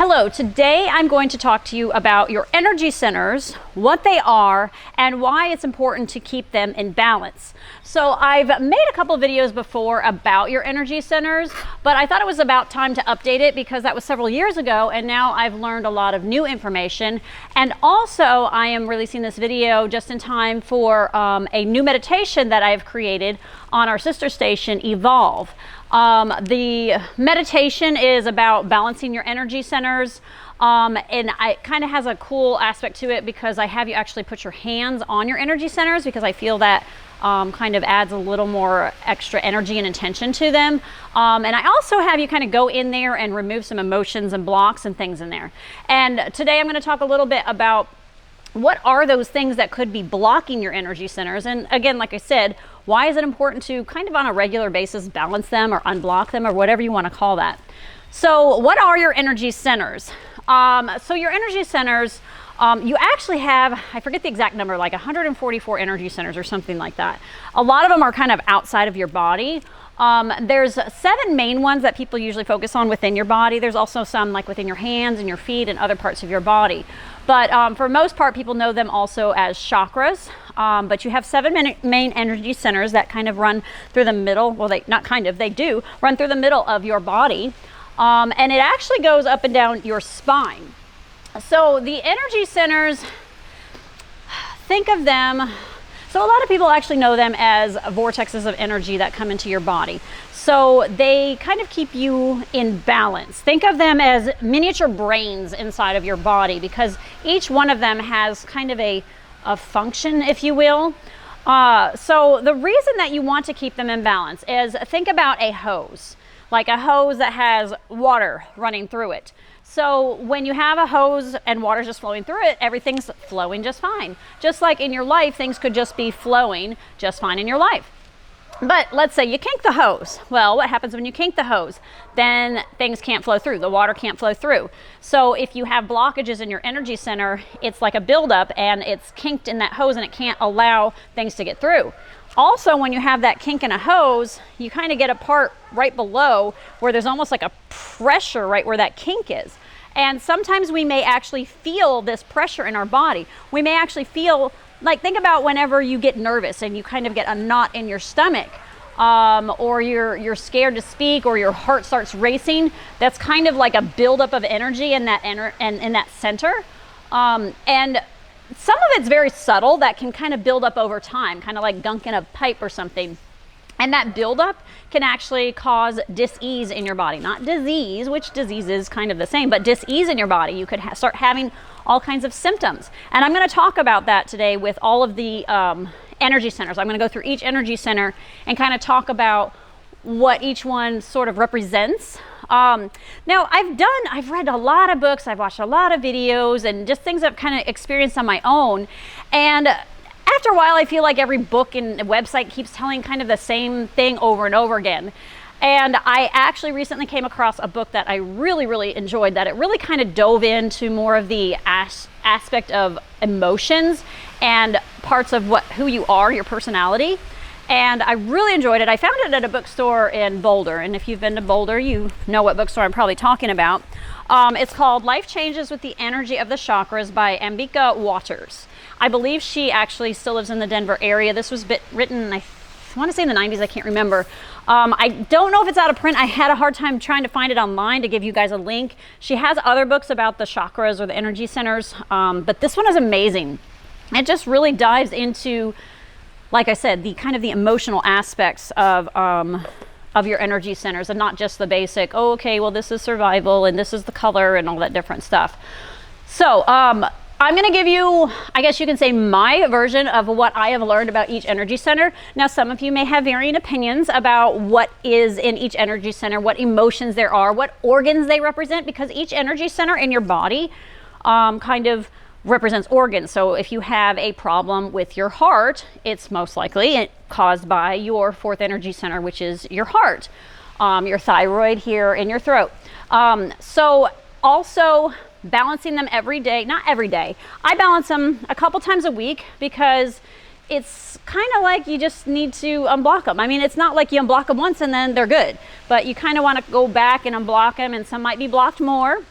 Hello, today I'm going to talk to you about your energy centers, what they are, and why it's important to keep them in balance. So I've made a couple videos before about your energy centers, but I thought it was about time to update it because that was several years ago, and now I've learned a lot of new information. And also I am releasing this video just in time for a new meditation that I've created on our sister station, Evolve. The meditation is about balancing your energy centers, and it kind of has a cool aspect to it because I have you actually put your hands on your energy centers because I feel that kind of adds a little more extra energy and intention to them. And I also have you kind of go in there and remove some emotions and blocks and things in there. And today I'm going to talk a little bit about what are those things that could be blocking your energy centers. And again, like I said, why is it important to kind of on a regular basis balance them or unblock them or whatever you want to call that. So what are your energy centers? So your energy centers, you actually have, I forget the exact number, like 144 energy centers or something like that. A lot of them are kind of outside of your body. There's 7 main ones that people usually focus on within your body. There's also some like within your hands and your feet and other parts of your body. But for most part, people know them also as chakras. But you have 7 main energy centers that kind of run through the middle. Well, they do run through the middle of your body. And it actually goes up and down your spine. So the energy centers, think of them. So a lot of people actually know them as vortexes of energy that come into your body. So they kind of keep you in balance. Think of them as miniature brains inside of your body because each one of them has kind of a function, if you will. So the reason that you want to keep them in balance is think about a hose, like a hose that has water running through it. So when you have a hose and water's just flowing through it, everything's flowing just fine. Just like in your life, things could just be flowing just fine in your life. But let's say you kink the hose. Well, what happens when you kink the hose? Then things can't flow through. The water can't flow through. So if you have blockages in your energy center, it's like a buildup and it's kinked in that hose and it can't allow things to get through. Also, when you have that kink in a hose, you kind of get a part right below where there's almost like a pressure right where that kink is. And sometimes we may actually feel this pressure in our body. We may actually feel, like think about whenever you get nervous and you kind of get a knot in your stomach, or you're scared to speak, or your heart starts racing. That's kind of like a buildup of energy in that in that center. And some of it's very subtle that can kind of build up over time, kind of like gunk in a pipe or something. And that buildup can actually cause dis-ease in your body. Not disease, which disease is kind of the same, but dis-ease in your body. You could start having all kinds of symptoms. And I'm going to talk about that today with all of the energy centers. I'm going to go through each energy center and kind of talk about what each one sort of represents. Now I've read a lot of books, I've watched a lot of videos, and just things I've kind of experienced on my own. And after a while, I feel like every book and website keeps telling kind of the same thing over and over again. And I actually recently came across a book that I really, really enjoyed, that it really kind of dove into more of the aspect of emotions and parts of who you are, your personality. And I really enjoyed it. I found it at a bookstore in Boulder. And if you've been to Boulder, you know what bookstore I'm probably talking about. It's called Life Changes with the Energy of the Chakras by Ambika Waters. I believe she actually still lives in the Denver area. This was written, I want to say in the 90s, I can't remember. I don't know if it's out of print. I had a hard time trying to find it online to give you guys a link. She has other books about the chakras or the energy centers, but this one is amazing. It just really dives into, like I said, the kind of the emotional aspects of your energy centers, and not just the basic, oh, okay, well, this is survival and this is the color and all that different stuff. So I'm going to give you, I guess you can say, my version of what I have learned about each energy center. Now, some of you may have varying opinions about what is in each energy center, what emotions there are, what organs they represent, because each energy center in your body kind of represents organs. So if you have a problem with your heart, it's most likely caused by your 4th energy center, which is your heart, your thyroid here in your throat. So also balancing them every day, not every day. I balance them a couple times a week because it's kind of like you just need to unblock them. I mean, it's not like you unblock them once and then they're good, but you kind of want to go back and unblock them, and some might be blocked more.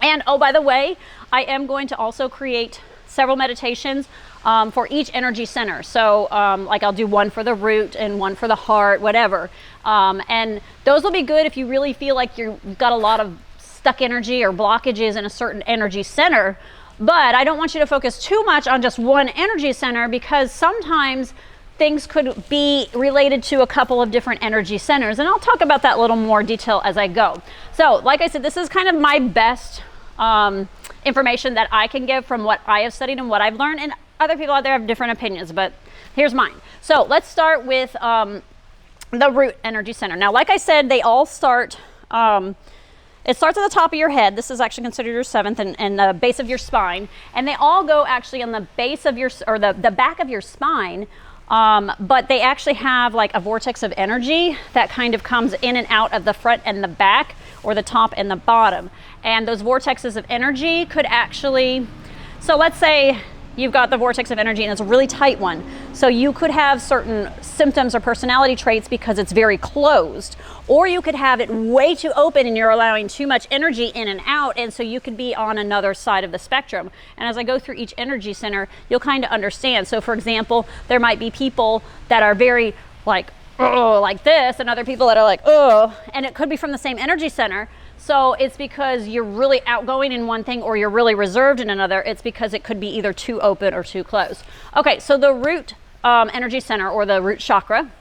And oh, by the way, I am going to also create several meditations for each energy center. So like I'll do one for the root and one for the heart, whatever. And those will be good if you really feel like you've got a lot of stuck energy or blockages in a certain energy center. But I don't want you to focus too much on just one energy center, because sometimes things could be related to a couple of different energy centers. And I'll talk about that a little more detail as I go. So like I said, this is kind of my best information that I can give from what I have studied and what I've learned. And other people out there have different opinions, but here's mine. So let's start with the root energy center. Now, like I said, they all start, it starts at the top of your head. This is actually considered your seventh, and the base of your spine. And they all go actually on the base of your, or the back of your spine. But they actually have like a vortex of energy that kind of comes in and out of the front and the back, or the top and the bottom. And those vortexes of energy could actually, so let's say you've got the vortex of energy and it's a really tight one. So you could have certain symptoms or personality traits because it's very closed, or you could have it way too open and you're allowing too much energy in and out, and so you could be on another side of the spectrum. And as I go through each energy center, you'll kind of understand. So for example, there might be people that are very like, oh, like this, and other people that are like, oh, and it could be from the same energy center. So it's because you're really outgoing in one thing or you're really reserved in another. It's because it could be either too open or too closed. Okay, so the root energy center, or the root chakra,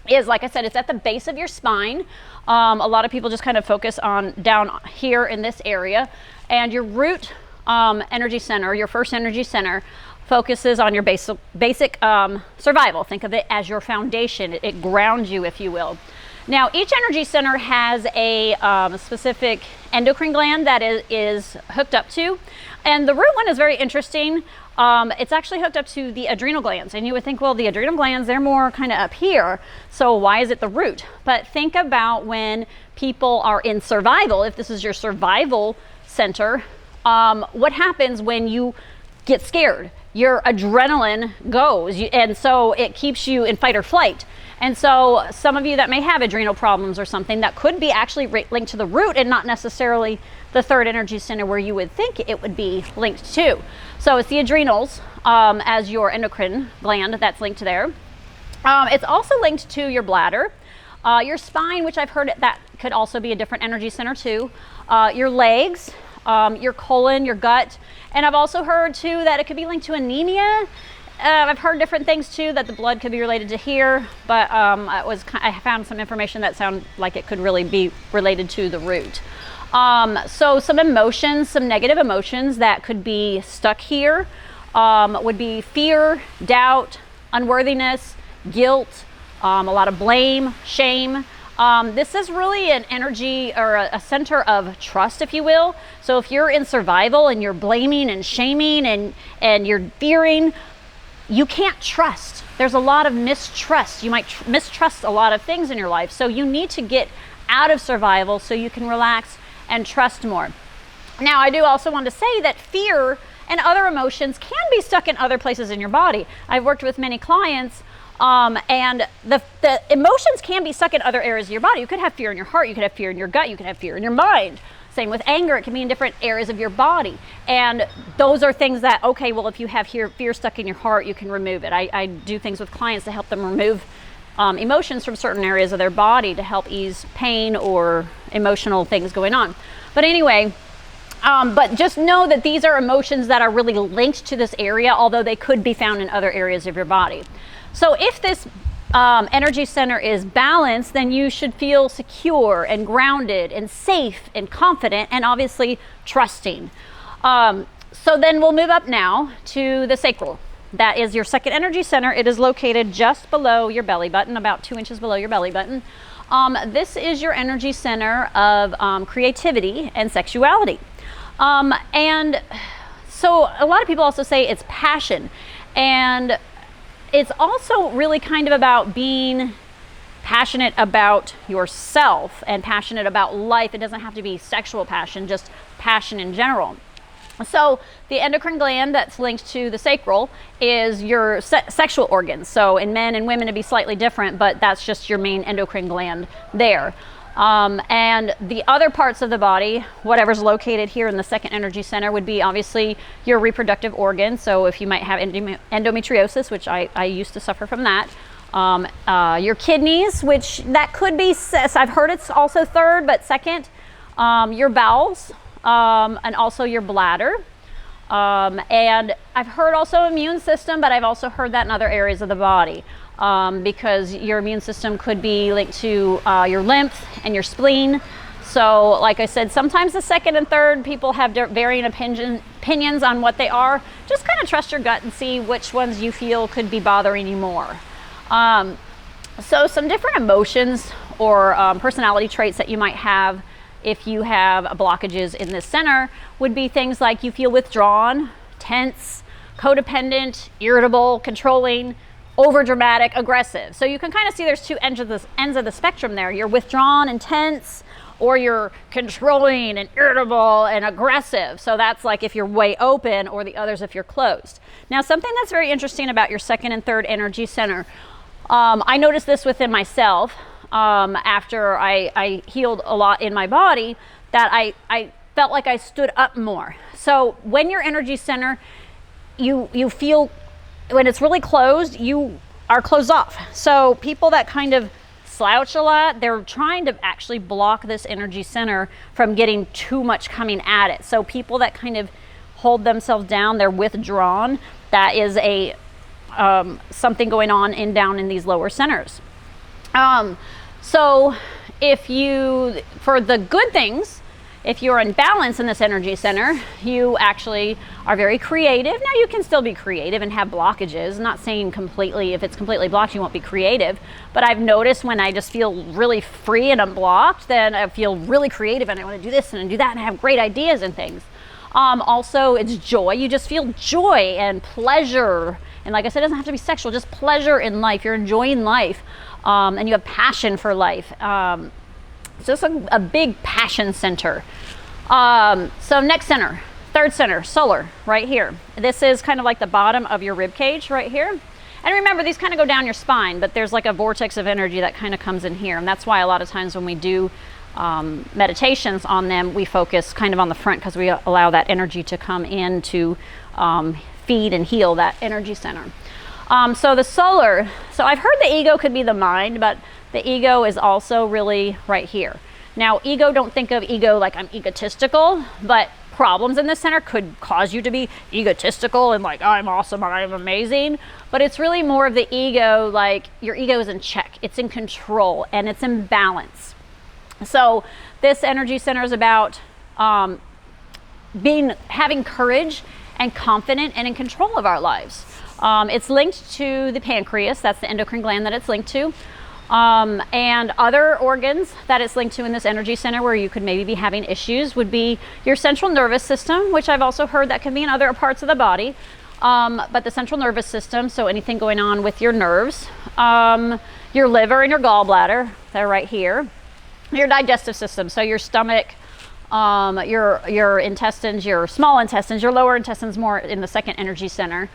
is, like I said, it's at the base of your spine. A lot of people just kind of focus on down here in this area. And your root energy center, your first energy center, focuses on your basic survival. Think of it as your foundation. It grounds you, if you will. Now, each energy center has a specific endocrine gland that is hooked up to. And the root one is very interesting. It's actually hooked up to the adrenal glands. And you would think, well, the adrenal glands, they're more kind of up here. So why is it the root? But think about when people are in survival, if this is your survival center, what happens when you get scared? Your adrenaline goes, and so it keeps you in fight or flight. And so some of you that may have adrenal problems or something, that could be actually linked to the root and not necessarily the third energy center where you would think it would be linked to. So it's the adrenals as your endocrine gland that's linked there. It's also linked to your bladder, your spine, which I've heard that could also be a different energy center too, your legs, your colon, your gut. And I've also heard too that it could be linked to anemia. I've heard different things too, that the blood could be related to here, but I found some information that sound like it could really be related to the root. So some emotions, some negative emotions that could be stuck here would be fear, doubt, unworthiness, guilt, a lot of blame, shame. This is really an energy or a center of trust, if you will. So if you're in survival and you're blaming and shaming and you're fearing, you can't trust. There's a lot of mistrust. You might mistrust a lot of things in your life. So you need to get out of survival so you can relax and trust more. Now, I do also want to say that fear and other emotions can be stuck in other places in your body. I've worked with many clients and the emotions can be stuck in other areas of your body. You could have fear in your heart, you could have fear in your gut, you could have fear in your mind. Same with anger, it can be in different areas of your body. And those are things that, okay, well, if you have fear stuck in your heart, you can remove it. I do things with clients to help them remove emotions from certain areas of their body to help ease pain or emotional things going on. But anyway, but just know that these are emotions that are really linked to this area, although they could be found in other areas of your body. So if this energy center is balanced, then you should feel secure and grounded and safe and confident and obviously trusting. So then we'll move up now to the sacral. That is your second energy center. It is located just below your belly button, about 2 inches below your belly button. This is your energy center of creativity and sexuality. And so a lot of people also say it's passion. And it's also really kind of about being passionate about yourself and passionate about life. It doesn't have to be sexual passion, just passion in general. So the endocrine gland that's linked to the sacral is your sexual organs. So in men and women it'd be slightly different, but that's just your main endocrine gland there. And the other parts of the body, whatever's located here in the second energy center, would be obviously your reproductive organs. So if you might have endometriosis, which I used to suffer from that, your kidneys, which that could be, I've heard it's also third, but second, your bowels, and also your bladder. And I've heard also immune system, but I've also heard that in other areas of the body. Because your immune system could be linked to your lymph and your spleen. So like I said, sometimes the second and third, people have varying opinions on what they are. Just kind of trust your gut and see which ones you feel could be bothering you more. So some different emotions or personality traits that you might have if you have blockages in this center would be things like you feel withdrawn, tense, codependent, irritable, controlling, overdramatic, aggressive. So you can kind of see there's two ends of the spectrum there. You're withdrawn and tense, or you're controlling and irritable and aggressive. So that's like if you're way open, or the others if you're closed. Now, something that's very interesting about your second and third energy center, I noticed this within myself after I healed a lot in my body, that I felt like I stood up more. So when your energy center, you feel, when it's really closed, you are closed off. So people that kind of slouch a lot, they're trying to actually block this energy center from getting too much coming at it. So people that kind of hold themselves down, they're withdrawn, that is a something going on down in these lower centers. So if you, for the good things, if you're in balance in this energy center, you actually are very creative. Now, you can still be creative and have blockages. I'm not saying completely, if it's completely blocked, you won't be creative. But I've noticed when I just feel really free and unblocked, then I feel really creative and I want to do this and do that and I have great ideas and things. Also, it's joy. You just feel joy and pleasure. And like I said, it doesn't have to be sexual, just pleasure in life. You're enjoying life, and you have passion for life. It's just a big passion center. So next center, third center, solar, right here. This is kind of like the bottom of your rib cage right here. And remember, these kind of go down your spine, but there's like a vortex of energy that kind of comes in here. And that's why a lot of times when we do meditations on them, we focus kind of on the front, because we allow that energy to come in to feed and heal that energy center. So the solar, so I've heard the ego could be the mind, but the ego is also really right here. Now, ego, don't think of ego like I'm egotistical, but problems in this center could cause you to be egotistical and like, I'm awesome, I'm amazing. But it's really more of the ego, like your ego is in check, it's in control, and it's in balance. So this energy center is about having courage and confident and in control of our lives. It's linked to the pancreas, that's the endocrine gland that it's linked to. And other organs that it's linked to in this energy center where you could maybe be having issues would be your central nervous system, which I've also heard that can be in other parts of the body. But the central nervous system, so anything going on with your nerves, your liver and your gallbladder, they're right here. Your digestive system, so your stomach, your intestines, your small intestines, your lower intestines more in the second energy center.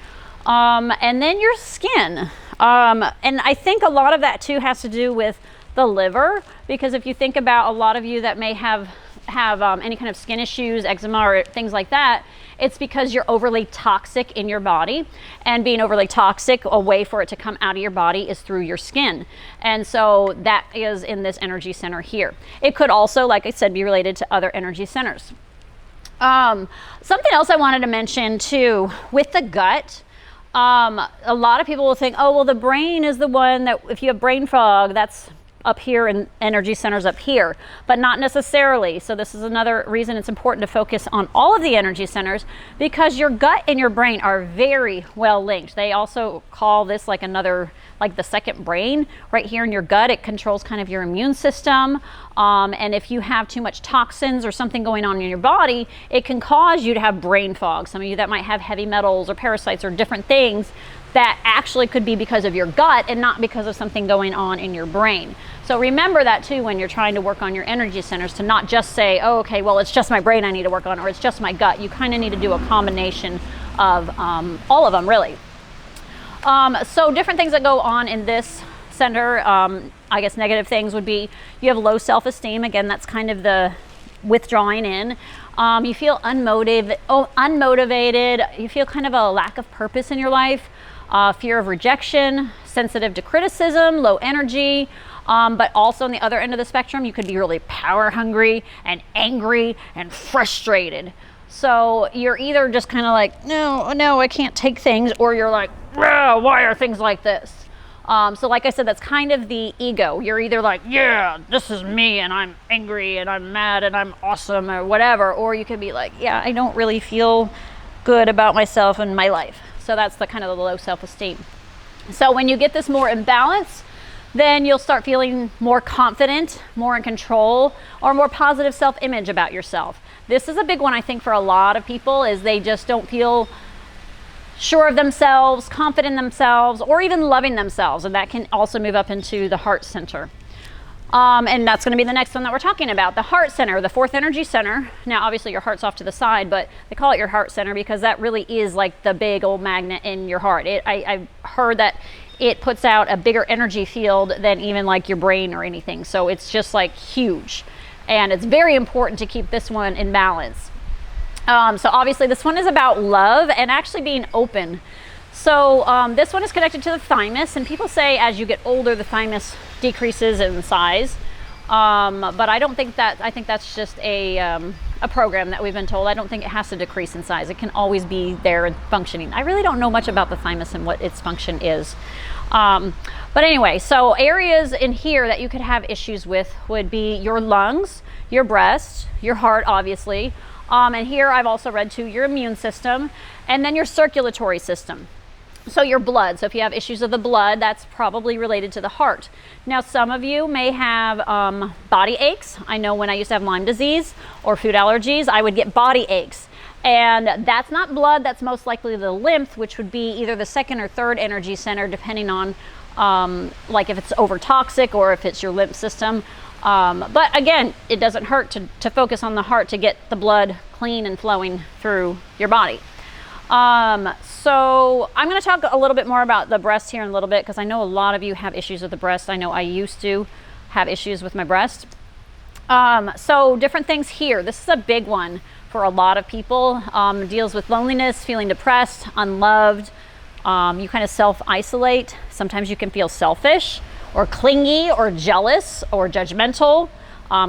And then your skin. And I think a lot of that too has to do with the liver, because if you think about a lot of you that may have any kind of skin issues, eczema or things like that, it's because you're overly toxic in your body, and being overly toxic, a way for it to come out of your body is through your skin. And so that is in this energy center here. It could also, like I said, be related to other energy centers. Something else I wanted to mention too, with the gut, a lot of people will think, oh, well, the brain is the one that, if you have brain fog, that's up here and energy centers up here, but not necessarily. So this is another reason it's important to focus on all of the energy centers, because your gut and your brain are very well linked. They also call this like another, like the second brain right here in your gut. It controls kind of your immune system. And if you have too much toxins or something going on in your body, it can cause you to have brain fog. Some of you that might have heavy metals or parasites or different things that actually could be because of your gut and not because of something going on in your brain. So remember that too when you're trying to work on your energy centers, to not just say, oh, okay, well, it's just my brain I need to work on, or it's just my gut. You kind of need to do a combination of all of them, really. So different things that go on in this center. I guess negative things would be you have low self-esteem. Again, that's kind of the withdrawing in. You feel unmotivated. You feel kind of a lack of purpose in your life. Fear of rejection, sensitive to criticism, low energy. But also on the other end of the spectrum, you could be really power hungry and angry and frustrated. So you're either just kind of like, no, I can't take things, or you're like, why are things like this? So like I said, that's kind of the ego. You're either like, yeah, this is me and I'm angry and I'm mad and I'm awesome or whatever. Or you could be like, yeah, I don't really feel good about myself and my life. So that's the kind of the low self-esteem. So when you get this more in balance, then you'll start feeling more confident, more in control, or more positive self-image about yourself. This is a big one, I think, for a lot of people, is they just don't feel sure of themselves, confident in themselves, or even loving themselves. And that can also move up into the heart center. And that's going to be the next one that we're talking about, the heart center, the fourth energy center. Now, obviously your heart's off to the side, but they call it your heart center because that really is like the big old magnet in your heart. I've heard that it puts out a bigger energy field than even like your brain or anything. So it's just like huge. And it's very important to keep this one in balance. So obviously this one is about love and actually being open. So this one is connected to the thymus, and people say as you get older, the thymus decreases in size. But I don't think that, I think that's just a program that we've been told. I don't think it has to decrease in size. It can always be there and functioning. I really don't know much about the thymus and what its function is. But anyway, so areas in here that you could have issues with would be your lungs, your breast, your heart, obviously. And here I've also read too, your immune system, and then your circulatory system. So your blood. So if you have issues with the blood, that's probably related to the heart. Now, some of you may have body aches. I know when I used to have Lyme disease or food allergies, I would get body aches. And that's not blood, that's most likely the lymph, which would be either the second or third energy center, depending on like if it's over toxic or if it's your lymph system. But again, it doesn't hurt to focus on the heart to get the blood clean and flowing through your body. So I'm going to talk a little bit more about the breast here in a little bit, because I know a lot of you have issues with the breast. I know I used to have issues with my breast. So different things here. This is a big one for a lot of people. Deals with loneliness, feeling depressed, unloved. You kind of self-isolate. Sometimes you can feel selfish or clingy or jealous or judgmental.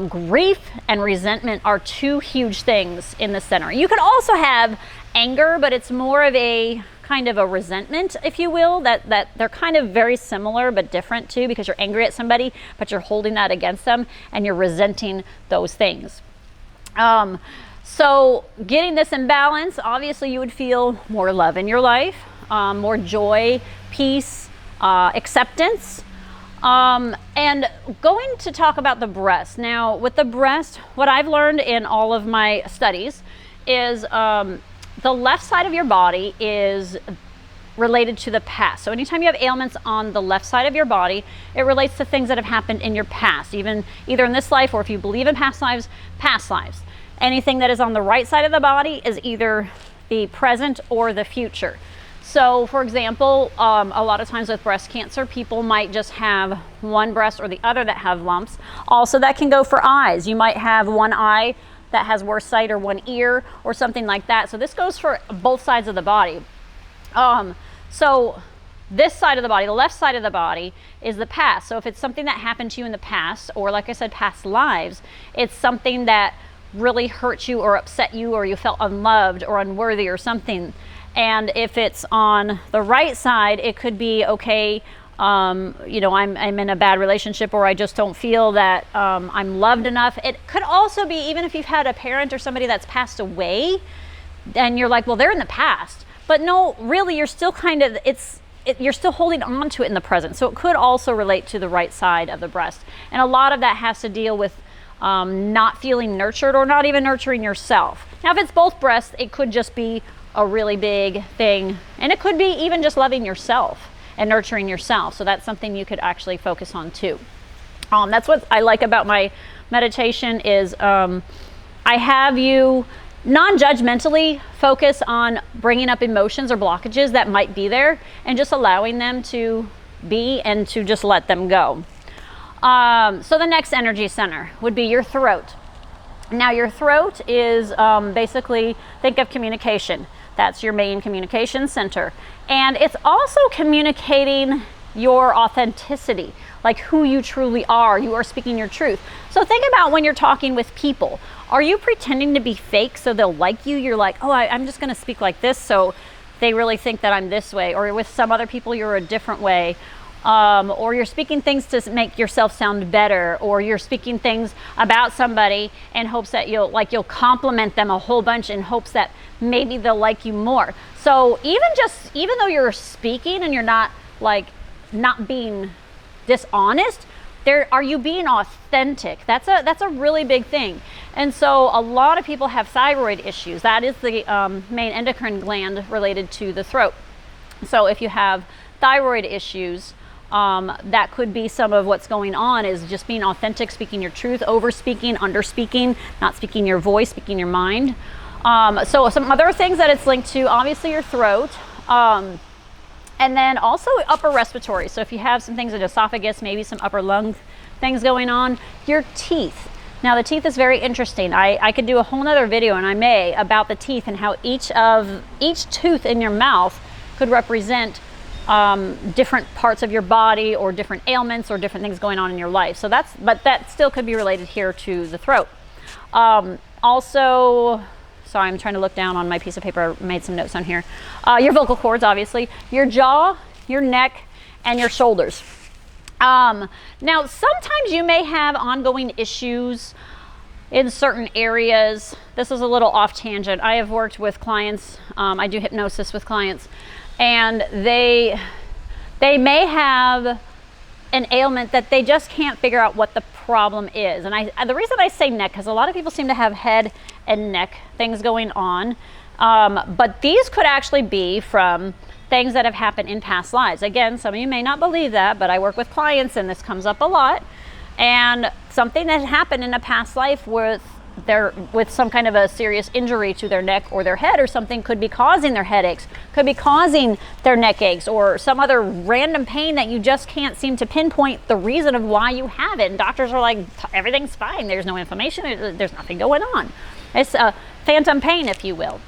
Grief and resentment are two huge things in the center. You could also have anger, but it's more of a kind of a resentment, if you will, that they're kind of very similar but different too, because you're angry at somebody, but you're holding that against them and you're resenting those things. So getting this in balance, obviously you would feel more love in your life, more joy, peace, acceptance. And going to talk about the breast. Now, with the breast, what I've learned in all of my studies is the left side of your body is related to the past. So anytime you have ailments on the left side of your body, it relates to things that have happened in your past, even either in this life or if you believe in past lives, past lives. Anything that is on the right side of the body is either the present or the future. So for example, a lot of times with breast cancer, people might just have one breast or the other that have lumps. Also, that can go for eyes. You might have one eye that has worse sight, or one ear or something like that. So this goes for both sides of the body. So this side of the body, the left side of the body, is the past. So if it's something that happened to you in the past, or like I said, past lives, it's something that really hurt you or upset you, or you felt unloved or unworthy or something. And if it's on the right side, it could be, okay, you know, I'm in a bad relationship, or I just don't feel that I'm loved enough. It could also be, even if you've had a parent or somebody that's passed away, and you're like, well, they're in the past. But no, really, you're still kind of, you're still holding on to it in the present. So it could also relate to the right side of the breast. And a lot of that has to deal with not feeling nurtured, or not even nurturing yourself. Now, if it's both breasts, it could just be a really big thing. And it could be even just loving yourself and nurturing yourself. So that's something you could actually focus on too. That's what I like about my meditation is I have you non-judgmentally focus on bringing up emotions or blockages that might be there, and just allowing them to be and to just let them go. So the next energy center would be your throat. Now your throat is basically, think of communication. That's your main communication center. And it's also communicating your authenticity, like who you truly are. You are speaking your truth. So think about when you're talking with people. Are you pretending to be fake so they'll like you? You're like, oh, I'm just gonna speak like this so they really think that I'm this way. Or with some other people, you're a different way. Or you're speaking things to make yourself sound better, or you're speaking things about somebody in hopes that you'll compliment them a whole bunch in hopes that maybe they'll like you more. So even though you're speaking and you're not being dishonest, are you being authentic? That's a really big thing. And so a lot of people have thyroid issues. That is the main endocrine gland related to the throat. So if you have thyroid issues, that could be some of what's going on, is just being authentic, speaking your truth, over speaking, under speaking, not speaking your voice, speaking your mind. So some other things that it's linked to, obviously your throat, and then also upper respiratory. So if you have some things in esophagus, maybe some upper lung things going on, your teeth. Now the teeth is very interesting. I could do a whole nother video, and I may, about the teeth and how each tooth in your mouth could represent different parts of your body, or different ailments, or different things going on in your life. So but that still could be related here to the throat. Also, sorry, I'm trying to look down on my piece of paper. I made some notes on here. Your vocal cords, obviously, your jaw, your neck, and your shoulders. Now, sometimes you may have ongoing issues in certain areas. This is a little off tangent. I have worked with clients. I do hypnosis with clients, and they may have an ailment that they just can't figure out what the problem is. And the reason I say neck, because a lot of people seem to have head and neck things going on, but these could actually be from things that have happened in past lives. Again, some of you may not believe that, but I work with clients and this comes up a lot. And something that happened in a past life with some kind of a serious injury to their neck or their head or something could be causing their headaches, could be causing their neck aches, or some other random pain that you just can't seem to pinpoint the reason of why you have it. And doctors are like, everything's fine, there's no inflammation, there's nothing going on. It's a phantom pain, if you will.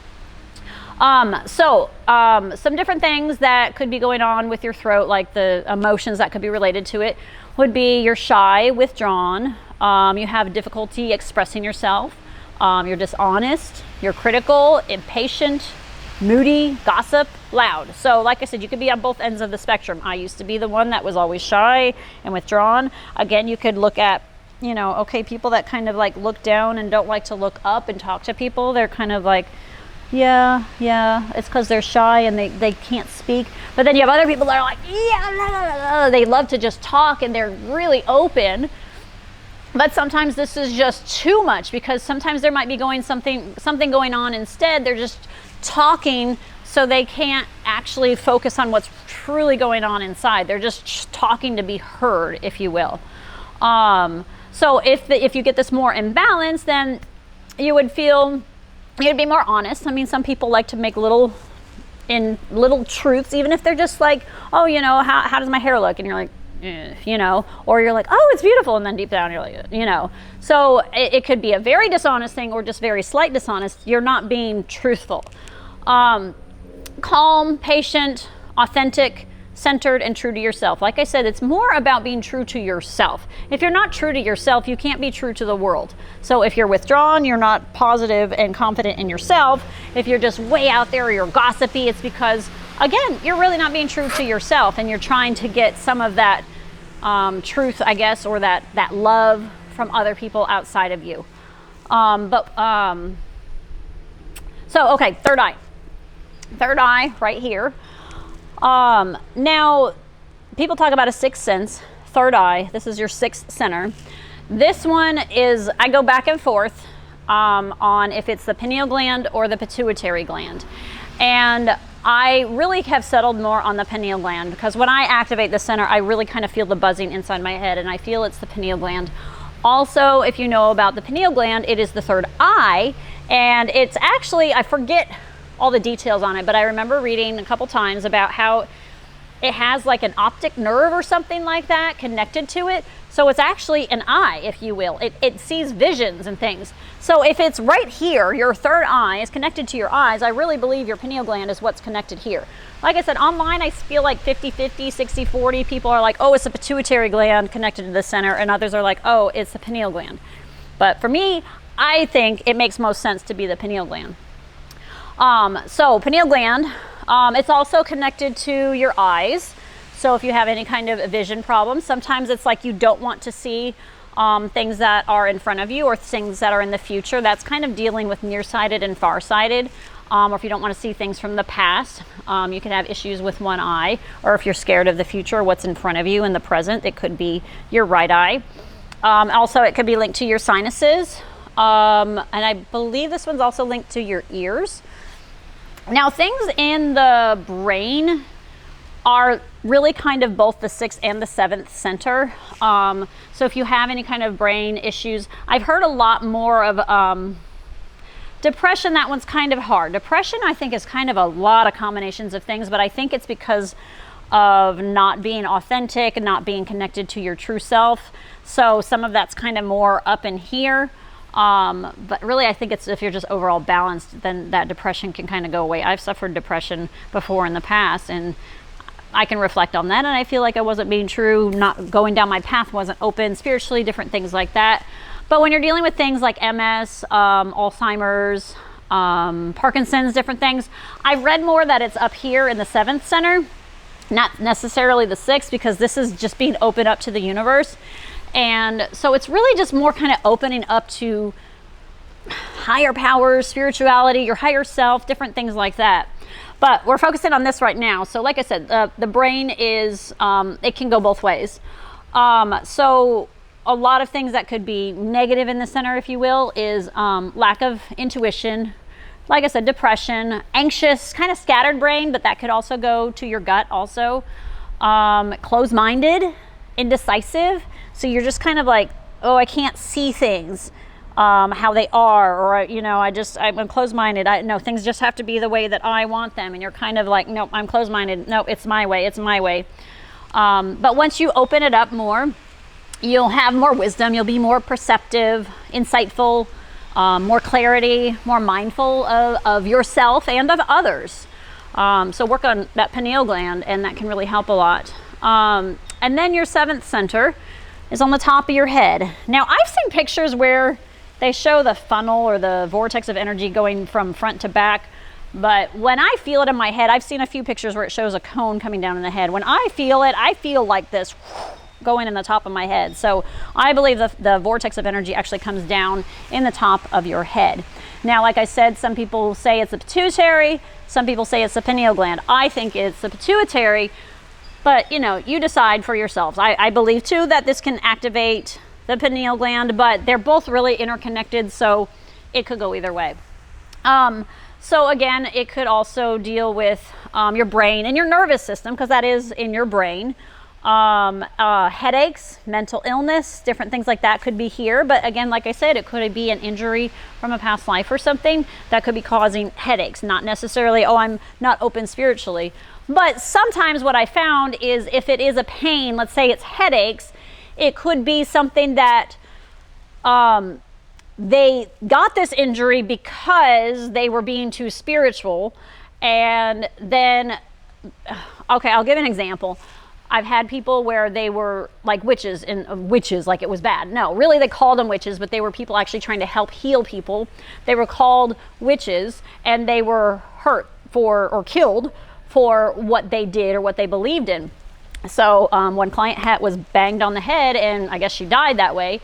Some different things that could be going on with your throat, like the emotions that could be related to it, would be you're shy, withdrawn, you have difficulty expressing yourself, you're dishonest, you're critical, impatient, moody, gossip, loud. So like I said, you could be on both ends of the spectrum. I used to be the one that was always shy and withdrawn. Again, you could look at, okay, people that kind of like look down and don't like to look up and talk to people, they're kind of like, yeah, it's because they're shy and they can't speak. But then you have other people that are like, yeah, they love to just talk and they're really open. But sometimes this is just too much, because sometimes there might be something going on instead. They're just talking so they can't actually focus on what's truly going on inside. They're just talking to be heard, if you will. So if you get this more in balance, then you'd be more honest. I mean, some people like to make little truths, even if they're just like, oh, how does my hair look? And you're like, or you're like, oh, it's beautiful. And then deep down, you're like, So it could be a very dishonest thing or just very slight dishonest. You're not being truthful. Calm, patient, authentic, centered, and true to yourself. Like I said, it's more about being true to yourself. If you're not true to yourself, you can't be true to the world. So if you're withdrawn, you're not positive and confident in yourself. If you're just way out there or you're gossipy, it's because, again, you're really not being true to yourself, and you're trying to get some of that truth, I guess, or that love from other people outside of you. Okay, third eye. Third eye right here. Now, people talk about a sixth sense, third eye. This is your sixth center. This one is, I go back and forth on if it's the pineal gland or the pituitary gland. And I really have settled more on the pineal gland, because when I activate the center, I really kind of feel the buzzing inside my head, and I feel it's the pineal gland. Also, if you know about the pineal gland, it is the third eye, and it's actually, I forget all the details on it, but I remember reading a couple times about how it has like an optic nerve or something like that connected to it. So it's actually an eye, if you will. It sees visions and things. So if it's right here, your third eye is connected to your eyes, I really believe your pineal gland is what's connected here. Like I said, online I feel like 50-50, 60-40. People are like, oh, it's the pituitary gland connected to the center, and others are like, oh, it's the pineal gland. But for me, I think it makes most sense to be the pineal gland. So pineal gland, it's also connected to your eyes. So if you have any kind of vision problems, sometimes it's like you don't want to see things that are in front of you or things that are in the future. That's kind of dealing with nearsighted and farsighted. Or if you don't want to see things from the past, you can have issues with one eye. Or if you're scared of the future, what's in front of you in the present, it could be your right eye. Also, it could be linked to your sinuses. And I believe this one's also linked to your ears. Now, things in the brain are really kind of both the 6th and the 7th center. So if you have any kind of brain issues, I've heard a lot more of depression. That one's kind of hard. Depression, I think, is kind of a lot of combinations of things, but I think it's because of not being authentic and not being connected to your true self. So some of that's kind of more up in here. But really, I think it's if you're just overall balanced, then that depression can kind of go away. I've suffered depression before in the past, and I can reflect on that, and I feel like I wasn't being true, not going down my path wasn't open spiritually, different things like that. But when you're dealing with things like MS, Alzheimer's, Parkinson's, different things, I've read more that it's up here in the 7th center, not necessarily the 6th, because this is just being opened up to the universe. And so it's really just more kind of opening up to higher powers, spirituality, your higher self, different things like that. But we're focusing on this right now. So like I said, the brain is, it can go both ways. So a lot of things that could be negative in the center, if you will, is lack of intuition. Like I said, depression, anxious, kind of scattered brain, but that could also go to your gut also. Closed-minded, indecisive. So you're just kind of like, oh, I can't see things how they are, or, you know, I'm closed-minded. No, things just have to be the way that I want them. And you're kind of like, no, I'm closed-minded. No, it's my way. It's my way. But once you open it up more, you'll have more wisdom. You'll be more perceptive, insightful, more clarity, more mindful of yourself and of others. So work on that pineal gland, and that can really help a lot. And then your 7th center is on the top of your head. Now, I've seen pictures where they show the funnel or the vortex of energy going from front to back. But when I feel it in my head, I've seen a few pictures where it shows a cone coming down in the head. When I feel it, I feel like this going in the top of my head. So I believe the vortex of energy actually comes down in the top of your head. Now, like I said, some people say it's the pituitary. Some people say it's the pineal gland. I think it's the pituitary. But, you know, you decide for yourselves. I believe, too, that this can activate the pineal gland, but they're both really interconnected, so it could go either way. So, again, it could also deal with your brain and your nervous system, because that is in your brain. Headaches, mental illness, different things like that could be here. But, again, like I said, it could be an injury from a past life or something that could be causing headaches. Not necessarily, oh, I'm not open spiritually. But sometimes what I found is if it is a pain, let's say it's headaches, it could be something that they got this injury because they were being too spiritual. And then, okay, I'll give an example. I've had people where they were like witches, and witches like it was bad. No, really they called them witches, but they were people actually trying to help heal people. They were called witches, and they were hurt for or killed for what they did or what they believed in. So one client was banged on the head, and I guess she died that way.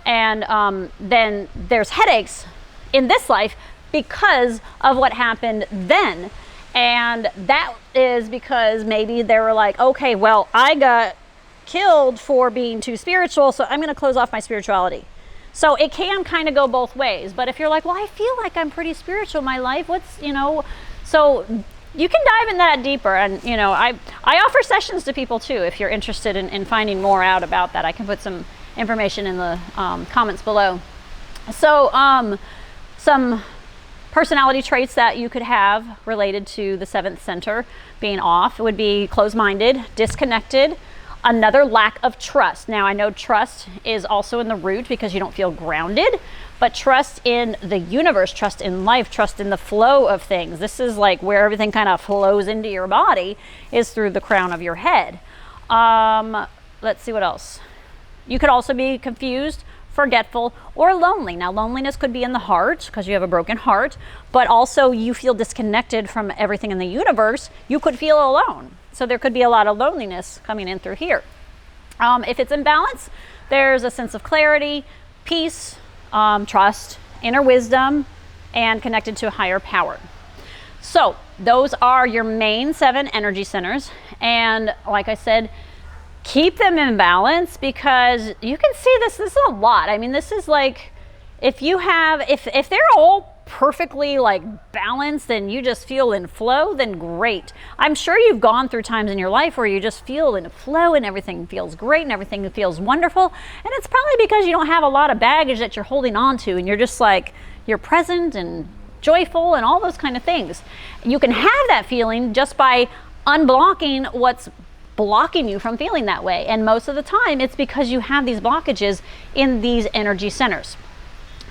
And then there's headaches in this life because of what happened then. And that is because maybe they were like, okay, well, I got killed for being too spiritual, so I'm going to close off my spirituality. So it can kind of go both ways. But if you're like, well, I feel like I'm pretty spiritual in my life, so you can dive in that deeper. And, you know, I offer sessions to people too, if you're interested in finding more out about that. I can put some information in the comments below. So some personality traits that you could have related to the 7th center being off. It would be closed-minded, disconnected, another lack of trust. Now I know trust is also in the root because you don't feel grounded, but trust in the universe, trust in life, trust in the flow of things. This is like where everything kind of flows into your body, is through the crown of your head. Let's see what else. You could also be confused, forgetful, or lonely. Now loneliness could be in the heart because you have a broken heart, but also you feel disconnected from everything in the universe. You could feel alone. So there could be a lot of loneliness coming in through here. If it's in balance, there's a sense of clarity, peace, trust, inner wisdom, and connected to a higher power. So those are your main 7 energy centers. And like I said, keep them in balance because you can see this is a lot. I mean, this is like, if they're all perfectly like balanced and you just feel in flow, then great. I'm sure you've gone through times in your life where you just feel in flow and everything feels great and everything feels wonderful. And it's probably because you don't have a lot of baggage that you're holding on to, and you're just like, you're present and joyful and all those kind of things. You can have that feeling just by unblocking what's blocking you from feeling that way. And most of the time it's because you have these blockages in these energy centers.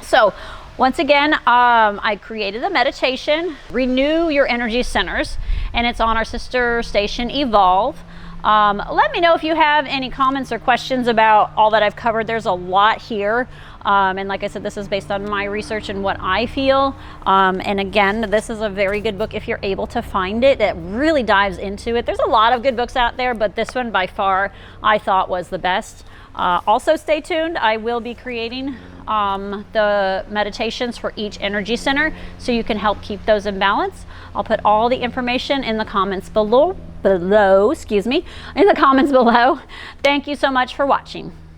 So once again, I created a meditation, Renew Your Energy Centers, and it's on our sister station, Evolve. Let me know if you have any comments or questions about all that I've covered. There's a lot here. And like I said, this is based on my research and what I feel. And again, this is a very good book if you're able to find it. It really dives into it. There's a lot of good books out there, but this one by far I thought was the best. Also stay tuned. I will be creating the meditations for each energy center so you can help keep those in balance. I'll put all the information in the comments below, in the comments below. Thank you so much for watching.